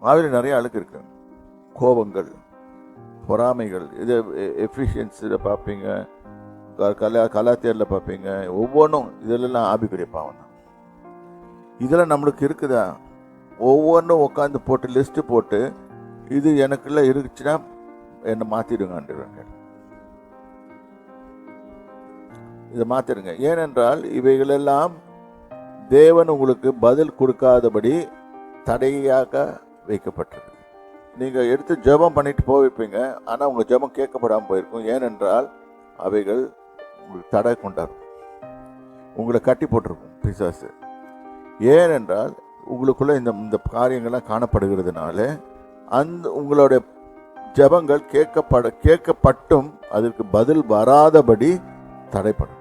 ஆவியில் நிறைய அழுக்கு இருக்கு. கோபங்கள், பொறாமைகள், இது எஃபிஷியன்ஸில் பார்ப்பீங்க, கலாத்தியரில் பார்ப்பீங்க. ஒவ்வொன்றும் இதிலெல்லாம் ஆவிக்குரிய பாவம் தான். இதெல்லாம் நம்மளுக்கு இருக்குதா? ஒவ்வொன்றும் உட்காந்து போட்டு லிஸ்ட்டு போட்டு இது எனக்குள்ள இருக்குச்சுன்னா என்னை மாற்றிடுங்க. இதை மாற்றிடுங்க. ஏனென்றால் இவைகளெல்லாம் தேவன் உங்களுக்கு பதில் கொடுக்காதபடி தடையாக வைக்கப்பட்டிருக்கு. நீங்கள் எடுத்து ஜெபம் பண்ணிட்டு போயிருப்பீங்க, ஆனால் உங்கள் ஜெபம் கேட்கப்படாமல் போயிருக்கும். ஏனென்றால் அவைகள் உங்களுக்கு தடை கொண்டாடும், உங்களை கட்டி போட்டிருக்கும் பிசாசு. ஏனென்றால் உங்களுக்குள்ள இந்த காரியங்கள்லாம் காணப்படுகிறதுனால உங்களுடைய ஜெபங்கள் கேட்கப்பட்டும் அதற்கு பதில் வராதபடி தடைப்படும்.